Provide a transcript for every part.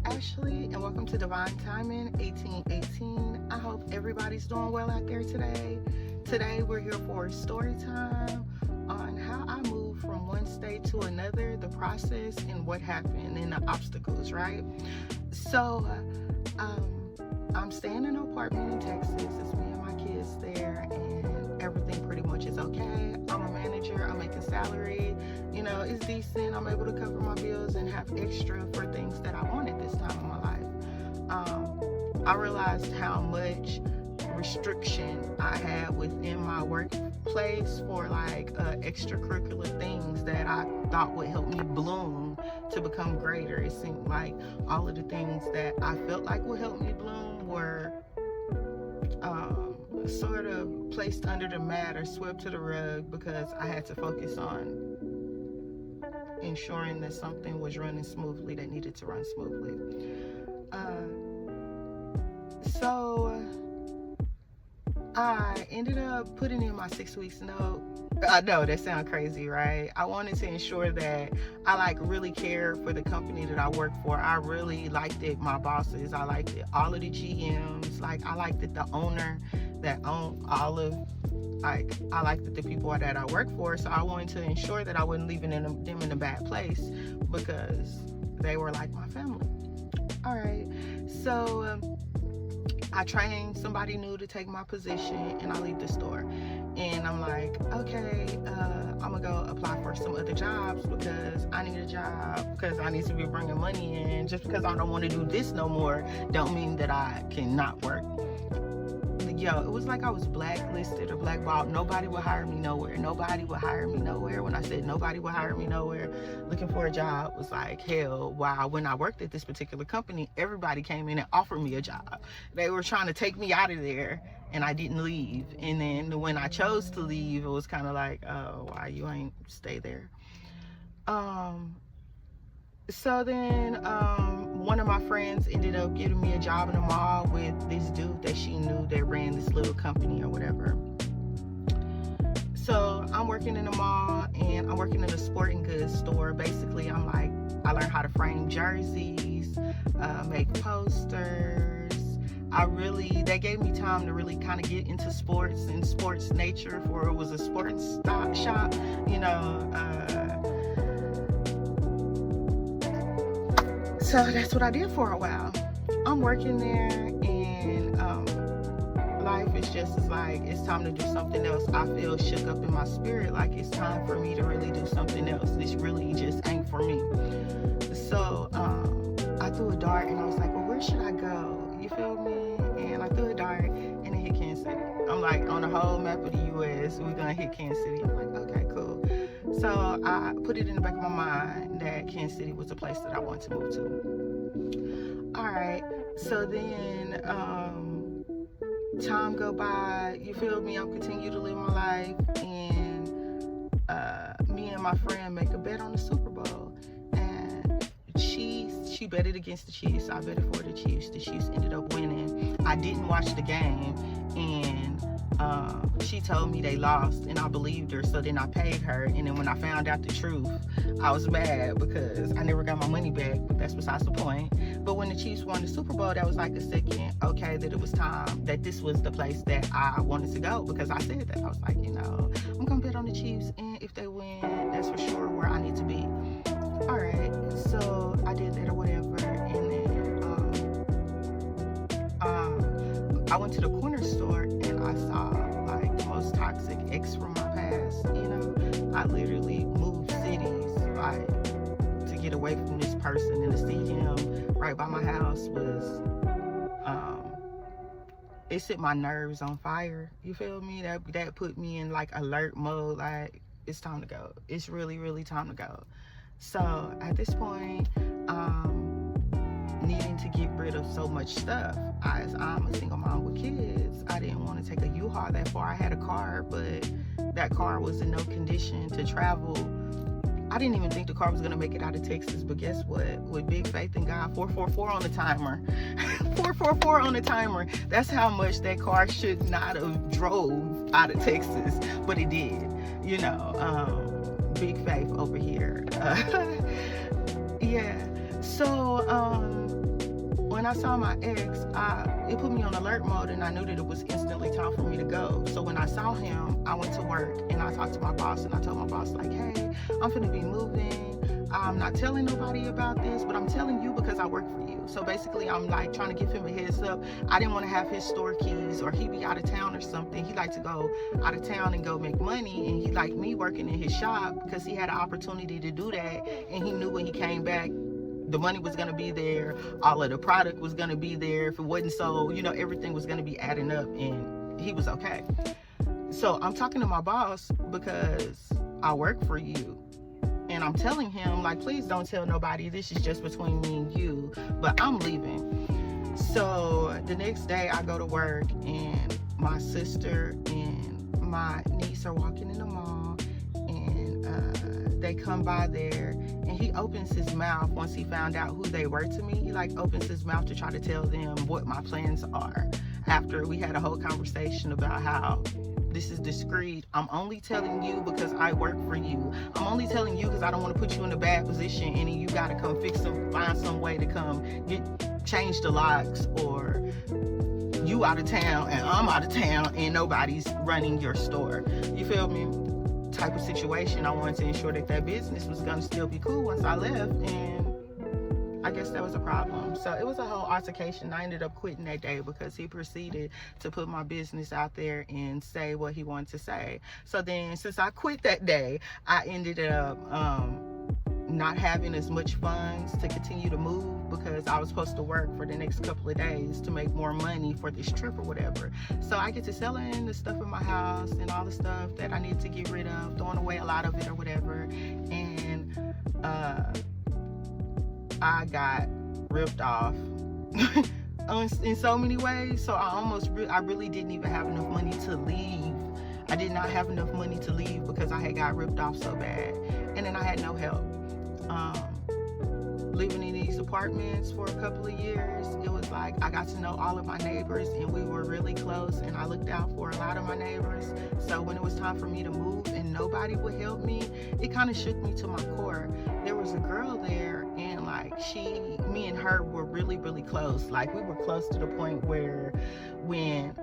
Ashley, and welcome to Divine Timing 1818. I hope everybody's doing well out there today. Today, we're here for story time on how I moved from one state to another, the process, and what happened, and the obstacles, right? So, I'm staying in an apartment in Texas. It's me and my kids there, and everything pretty much is okay. I'm a manager. I'm making salary. You know, it's decent. I'm able to cover my bills and have extra for things that I want at this time in my life. I realized how much restriction I had within my workplace for like extracurricular things that I thought would help me bloom to become greater. It seemed like all of the things that I felt like would help me bloom were sort of placed under the mat or swept to the rug because I had to focus on ensuring that something was running smoothly that needed to run smoothly. So I ended up putting in my 6 weeks note. I know that sounds crazy, right? I wanted to ensure that I really cared for the company that I work for. I really liked it, my bosses. I liked it, all of the GMs. I liked it, the owner that owned all of, I liked it, the people that I work for. So I wanted to ensure that I wasn't leaving them in a bad place because they were like my family. All right, so I trained somebody new to take my position, and I leave the store. And I'm like, okay, I'm gonna go apply for some other jobs because I need a job, because I need to be bringing money in. Just because I don't want to do this no more don't mean that I cannot work. Yo, it was like I was blacklisted or blackballed. Nobody would hire me nowhere. Nobody would hire me nowhere. When I said nobody would hire me nowhere, looking for a job was like hell. Wow, when I worked at this particular company, everybody came in and offered me a job. They were trying to take me out of there, and I didn't leave. And then when I chose to leave, it was kind of like, oh, why you ain't stay there? So then one of my friends ended up getting me a job in the mall with this dude that she knew that ran this little company or whatever. So I'm working in the mall, and I'm working in a sporting goods store. Basically, I learned how to frame jerseys, make posters. They gave me time to really kind of get into sports and sports nature, for it was a sports shop, you know. So that's what I did for a while. I'm working there, and life is just like, it's time to do something else. I feel shook up in my spirit, like it's time for me to really do something else. This really just ain't for me. So I threw a dart, and I was like, well, where should I go? You feel me? And I threw a dart, and it hit Kansas City. I'm like, on the whole map of the U.S., we're gonna hit Kansas City. I'm like, okay, cool. So I put it in the back of my mind that Kansas City was a place that I wanted to move to. All right, so then time go by, you feel me? I'm continue to live my life, and me and my friend make a bet on the Super Bowl, and she betted against the Chiefs. I betted for the Chiefs. The Chiefs ended up winning. I didn't watch the game, and she told me they lost, and I believed her. So then I paid her, and then when I found out the truth, I was mad because I never got my money back, but that's besides the point. But when the Chiefs won the Super Bowl, that was like a second, okay, that it was time, that this was the place that I wanted to go, because I said that. I was like, you know, I'm gonna bet on the Chiefs, and if they win, that's for sure where I need to be. All right, so I did that or whatever, and then I went to the corner store, and I saw like the most toxic ex from my past. You know, I literally moved cities like to get away from this person, and to see him right by my house was it set my nerves on fire. You feel me? That put me in like alert mode, like it's time to go. It's really, really time to go. So at this point, needing to get rid of so much stuff. As I'm a single mom with kids, I didn't want to take a U-Haul that far. I had a car, but that car was in no condition to travel. I didn't even think the car was going to make it out of Texas, but guess what? With big faith in God, 444 on the timer. 444 on the timer. That's how much that car should not have drove out of Texas, but it did. You know, big faith over here. Yeah. So when I saw my ex, it put me on alert mode, and I knew that it was instantly time for me to go. So when I saw him, I went to work and I talked to my boss, and I told my boss, like, hey, I'm finna be moving. I'm not telling nobody about this, but I'm telling you because I work for you. So basically, I'm like trying to give him a heads up. I didn't want to have his store keys, or he be out of town or something. He liked to go out of town and go make money, and he liked me working in his shop because he had an opportunity to do that, and he knew when he came back, the money was going to be there, all of the product was going to be there. If it wasn't so, you know, everything was going to be adding up, and he was okay. So I'm talking to my boss because I work for you. And I'm telling him, like, please don't tell nobody. This is just between me and you. But I'm leaving. So the next day I go to work, and my sister and my niece are walking in the mall, and they come by there, and he opens his mouth once he found out who they were to me. He like opens his mouth to try to tell them what my plans are, after we had a whole conversation about how this is discreet. I'm only telling you because I work for you. I'm only telling you because I don't want to put you in a bad position, and you got to come find some way to come change the locks, or you out of town and I'm out of town and nobody's running your store. You feel me? Type of situation. I wanted to ensure that that business was going to still be cool once I left, and I guess that was a problem. So it was a whole altercation. I ended up quitting that day because he proceeded to put my business out there and say what he wanted to say. So then, since I quit that day, I ended up not having as much funds to continue to move, because I was supposed to work for the next couple of days to make more money for this trip or whatever. So I get to selling the stuff in my house and all the stuff that I need to get rid of, throwing away a lot of it or whatever. And I got ripped off in so many ways. So I really didn't even have enough money to leave. I did not have enough money to leave because I had got ripped off so bad. And then I had no help. Living in these apartments for a couple of years, it was like I got to know all of my neighbors, and we were really close, and I looked out for a lot of my neighbors. So when it was time for me to move and nobody would help me, it kind of shook me to my core. There was a girl there, and like me and her were really, really close. Like, we were close to the point where when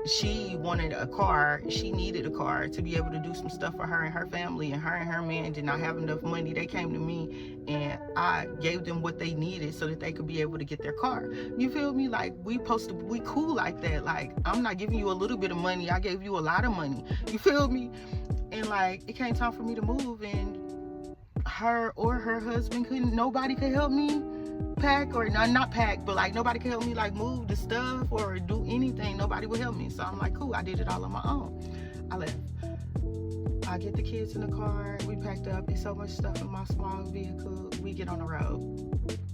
she wanted a car, she needed a car to be able to do some stuff for her and her family, and her man did not have enough money. They came to me, and I gave them what they needed so that they could be able to get their car. You feel me? Like, we cool like that. Like, I'm not giving you a little bit of money, I gave you a lot of money. You feel me? And like, it came time for me to move, and her or her husband nobody could help me pack, or not pack, but like nobody could help me like move the stuff or do anything. Nobody would help me. So I'm like, cool, I did it all on my own. I left. I get the kids in the car, we packed up. There's so much stuff in my small vehicle. We get on the road.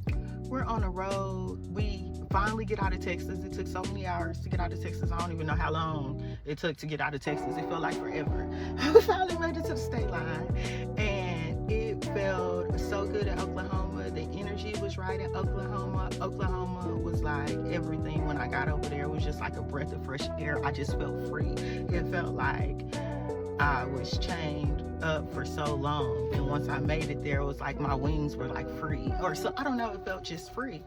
We're on the road. We finally get out of Texas. It took so many hours to get out of Texas. I don't even know how long it took to get out of Texas. It felt like forever. We finally made it to the state line, and it felt so good in Oklahoma. The energy was right in Oklahoma. Oklahoma was like everything. When I got over there, it was just like a breath of fresh air. I just felt free. It felt like I was chained up for so long, and once I made it there, it was like my wings were like free, or so, I don't know, it felt just free.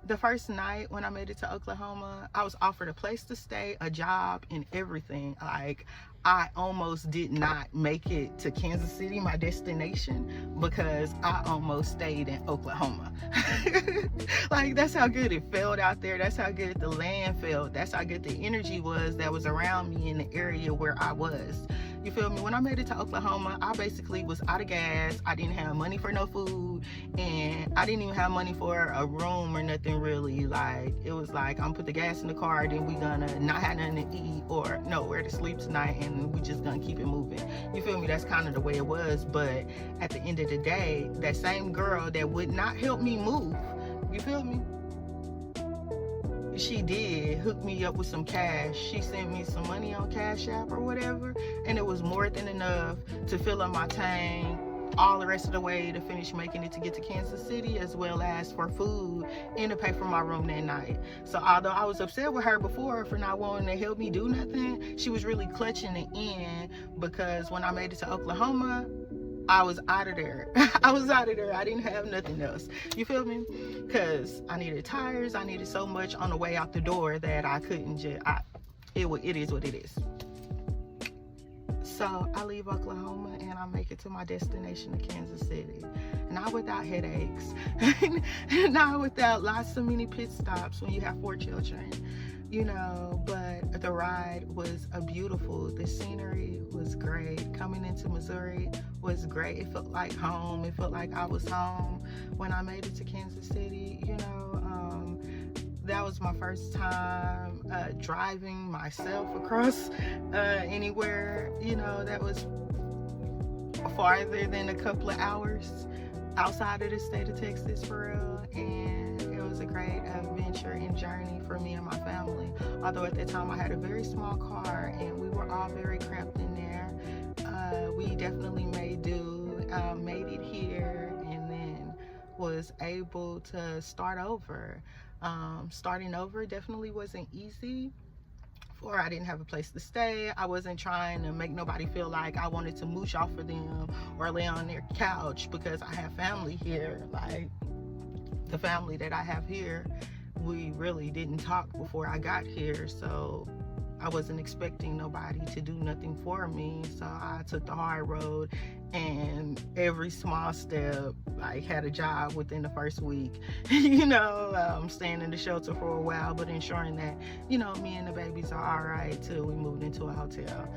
The first night when I made it to Oklahoma, I was offered a place to stay, a job, and everything. Like, I almost did not make it to Kansas City, my destination, because I almost stayed in Oklahoma. Like, that's how good it felt out there. That's how good the land felt. That's how good the energy was that was around me in the area where I was. You feel me? When I made it to Oklahoma, I basically was out of gas. I didn't have money for no food, and I didn't even have money for a room or nothing really. Like, it was like, I'm put the gas in the car, then we gonna not have nothing to eat or nowhere to sleep tonight, and we just gonna keep it moving. You feel me? That's kind of the way it was. But at the end of the day, that same girl that would not help me move, you feel me? She did hook me up with some cash. She sent me some money on Cash App or whatever, and it was more than enough to fill up my tank all the rest of the way to finish making it to get to Kansas City, as well as for food and to pay for my room that night. So although I was upset with her before for not wanting to help me do nothing, she was really clutching the end, because when I made it to Oklahoma, I was out of there. I was out of there. I didn't have nothing else. You feel me? Because I needed tires. I needed so much on the way out the door that I couldn't just, it is what it is. So I leave Oklahoma and I make it to my destination of Kansas City. Not without headaches, not without lots of many pit stops when you have 4 children, you know, but the ride was beautiful. The scenery was great. Coming into Missouri was great. It felt like home. It felt like I was home when I made it to Kansas City, you know. That was my first time driving myself across anywhere, you know, that was farther than a couple of hours outside of the state of Texas, for real. And it was a great adventure and journey for me and my family. Although at that time I had a very small car and we were all very cramped in there. We definitely made do, made it here, and then was able to start over. Starting over definitely wasn't easy. Or I didn't have a place to stay. I wasn't trying to make nobody feel like I wanted to mooch off for them or lay on their couch, because I have family here. Like, the family that I have here, we really didn't talk before I got here, so I wasn't expecting nobody to do nothing for me. So I took the hard road, and every small step, like, had a job within the first week. You know, staying in the shelter for a while, but ensuring that, you know, me and the babies are all right till we moved into a hotel.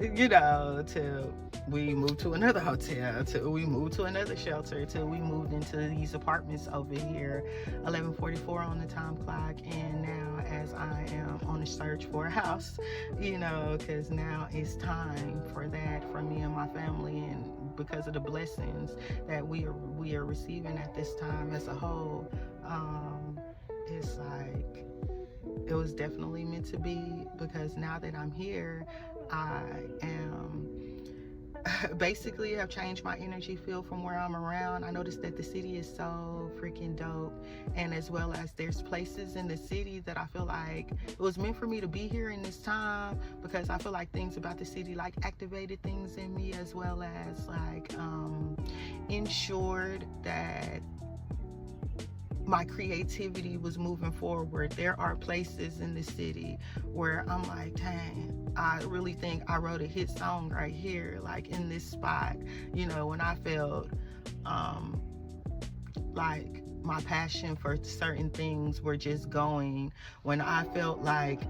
You know, till we moved to another hotel, till we moved to another shelter, till we moved into these apartments over here. 11:44 on the time clock, and now as I am on a search for a house, you know, because now it's time for that for me and my family. And because of the blessings that we are receiving at this time as a whole, it's like, it was definitely meant to be, because now that I'm here, I am basically have changed my energy field from where I'm around. I noticed that the city is so freaking dope, and as well as there's places in the city that I feel like it was meant for me to be here in this time, because I feel like things about the city like activated things in me, as well as like ensured that my creativity was moving forward. There are places in the city where I'm like, dang, I really think I wrote a hit song right here, like in this spot. You know, when I felt like my passion for certain things were just going, when I felt like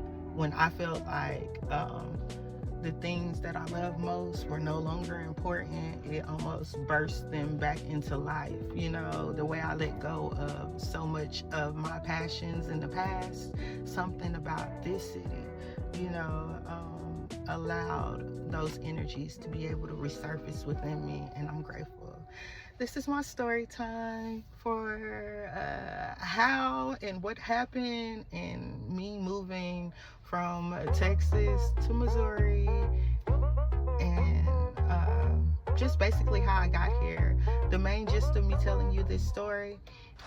the things that I love most were no longer important, it almost burst them back into life. You know, the way I let go of so much of my passions in the past, something about this city, you know, allowed those energies to be able to resurface within me, and I'm grateful. This is my story time for how and what happened in me moving from Texas to Missouri, and just basically how I got here. The main gist of me telling you this story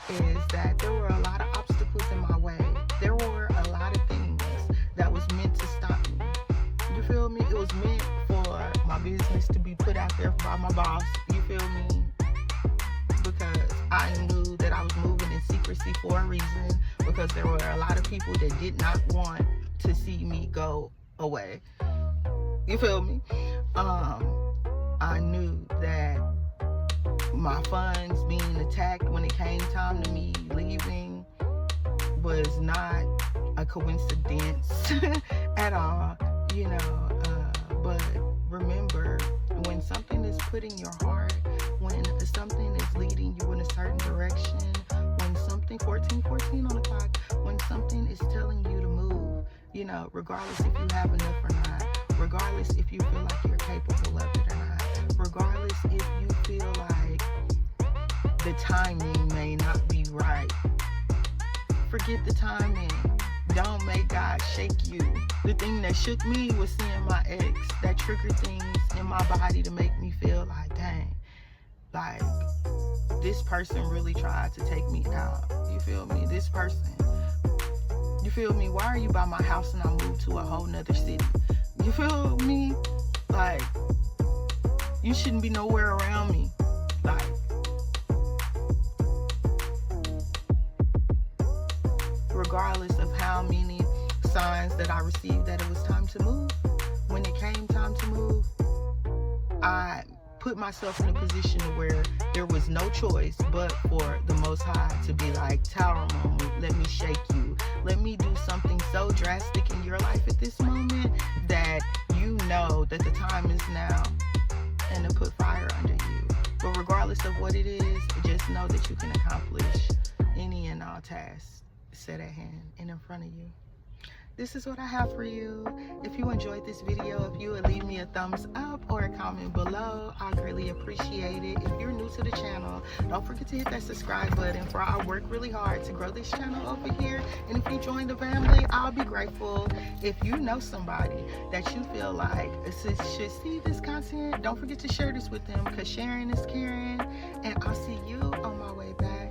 is that there were a lot of obstacles in my way. There were a lot of things that was meant to stop me. You feel me? It was meant for my business to be put out there by my boss. You feel me? Because I knew that I was moving in secrecy for a reason, because there were a lot of people that did not want to see me go away. You feel me? I knew that my funds being attacked when it came time to me leaving was not a coincidence at all, you know. But remember, when something is put in your heart, when something is leading you in a certain direction, when something, 14 on the clock, when something is telling you to move, you know, regardless if you have enough or not, regardless if you feel like you're capable of it or not, regardless if you feel like the timing may not be right, forget the timing. Don't make God shake you. The thing that shook me was seeing my ex, that triggered things in my body to make me feel like, dang, like, this person really tried to take me out. You feel me? This person. You feel me? Why are you by my house and I moved to a whole nother city? You feel me? Like, You shouldn't be nowhere around me. Like, regardless of how many signs that I received that it was time to move, when it came time to move, I put myself in a position where there was no choice but for the Most High to be like, tower moment, let me shake you. Let me do something so drastic in your life at this moment that you know that the time is now, and to put fire under you. But regardless of what it is, just know that you can accomplish any and all tasks set at hand and in front of you. This is what I have for you. If you enjoyed this video, if you would leave me a thumbs up or a comment below, I greatly appreciate it. If you're new to the channel, don't forget to hit that subscribe button, for I work really hard to grow this channel over here. And if you join the family, I'll be grateful. If you know somebody that you feel like should see this content, don't forget to share this with them, because sharing is caring. And I'll see you on my way back.